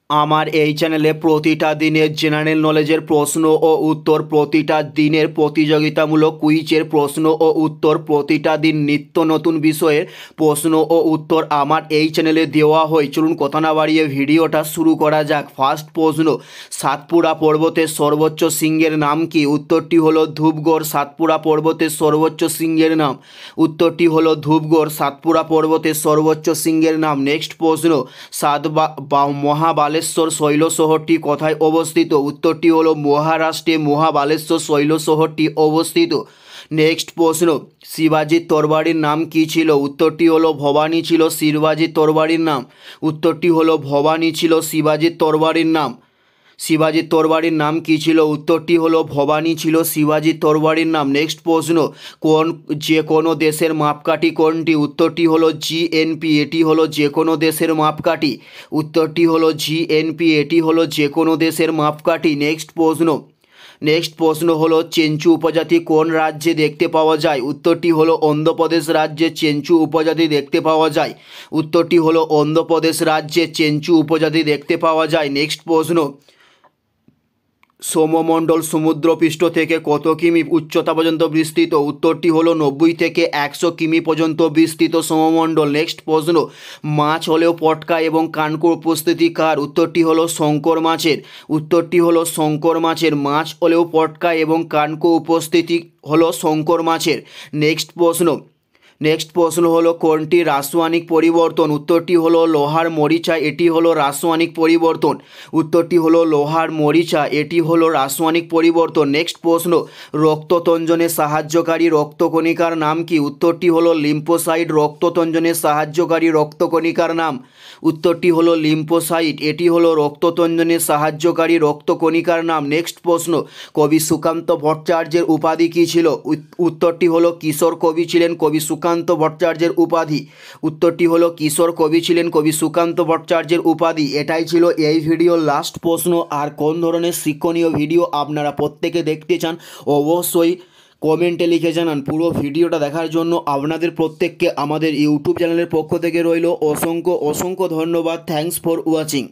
আমার এই চ্যানেলে প্রতিটা দিনের জেনারেল নলেজের প্রশ্ন ও উত্তর, প্রতিটা দিনের প্রতিযোগিতামূলক কুইজের প্রশ্ন ও উত্তর, প্রতিটা দিন নিত্য নতুন বিষয়ের প্রশ্ন ও উত্তর আমার এই চ্যানেলে দেওয়া হয়। চলুন কথা না বাড়িয়ে ভিডিওটা শুরু করা যাক। ফার্স্ট প্রশ্ন, সাতপুরা পর্বতের সর্বোচ্চ শৃঙ্গের নাম কি? উত্তরটি হলো ধূপগড়। সাতপুরা পর্বতের সর্বোচ্চ শৃঙ্গের নাম, উত্তরটি হলো ধূপগড়। সাতপুরা পর্বতের সর্বোচ্চ শৃঙ্গের নাম। নেক্সট প্রশ্ন, মহাবালেশ্বর শৈল শহরটি কোথায় অবস্থিত? উত্তরটি হলো মহারাষ্ট্রে মহাবালেশ্বর শৈল শহরটি অবস্থিত। নেক্সট প্রশ্ন, শিবাজির তরবারির নাম কি ছিল? উত্তরটি হলো ভবানী ছিল শিবাজির তরবারির নাম। উত্তরটি হলো ভবানী ছিল শিবাজির তরবারির নাম। শিবাজির তরবারির নাম কি ছিল? উত্তরটি হলো ভবানী ছিল শিবাজির তরবারির নাম। নেক্সট প্রশ্ন, যে কোনো দেশের মাপকাঠি কোনটি? উত্তরটি হলো জিএনপি, এটি হলো যে কোনো দেশের মাপকাঠি। উত্তরটি হলো জিএনপি, এটি হলো যে কোনো দেশের মাপকাঠি। নেক্সট প্রশ্ন হলো চেঞ্চু উপজাতি কোন রাজ্যে দেখতে পাওয়া যায়? উত্তরটি হলো অন্ধ্রপ্রদেশ রাজ্যে চেঞ্চু উপজাতি দেখতে পাওয়া যায়। উত্তরটি হলো অন্ধ্রপ্রদেশ রাজ্যে চেঞ্চু উপজাতি দেখতে পাওয়া যায়। নেক্সট প্রশ্ন, সৌম্যমণ্ডল সমুদ্রপৃষ্ঠ থেকে কত কিমি উচ্চতা পর্যন্ত বিস্তৃত? উত্তরটি হলো 90 থেকে 100 কিমি পর্যন্ত বিস্তৃত সৌম্যমণ্ডল। নেক্সট প্রশ্ন, মাছ হলেও পটকা এবং কানকোর উপস্থিতি কার? উত্তরটি হলো শঙ্কর মাছের। উত্তরটি হলো শঙ্কর মাছের। মাছ হলেও পটকা এবং কানকো উপস্থিতি হলো শঙ্কর মাছের। নেক্সট প্রশ্ন হলো কোনটি রাসায়নিক পরিবর্তন? উত্তরটি হলো লোহার মরিচা, এটি হলো রাসায়নিক পরিবর্তন। উত্তরটি হলো লোহার মরিচা, এটি হলো রাসায়নিক পরিবর্তন। নেক্সট প্রশ্ন, রক্ততঞ্জনে সাহায্যকারী রক্তকণিকার নাম কি? উত্তরটি হলো লিম্ফোসাইট। রক্ততঞ্জনে সাহায্যকারী রক্তকণিকার নাম, উত্তরটি হলো লিম্ফোসাইট, এটি হলো রক্ততঞ্জনে সাহায্যকারী রক্তকণিকার নাম। নেক্সট প্রশ্ন, কবি সুকান্ত ভট্টাচার্যের উপাধি কী ছিল? উত্তরটি হলো কিশোর কবি ছিলেন কবি সুকান্ত ভট্টাচার্যের উপাধি। উত্তরটি হলো কিশোর কবি ছিলেন কবি সুকান্ত ভট্টাচার্যের উপাধি। এটাই ছিল এই ভিডিওর লাস্ট প্রশ্ন। আর কোন ধরনের শিক্ষণীয় ভিডিও আপনারা প্রত্যেকে দেখতে চান অবশ্যই কমেন্টে লিখে জানান। পুরো ভিডিওটা দেখার জন্য আপনাদের প্রত্যেককে আমাদের ইউটিউব চ্যানেলের পক্ষ থেকে রইল অসংখ্য অসংখ্য ধন্যবাদ। Thanks for watching.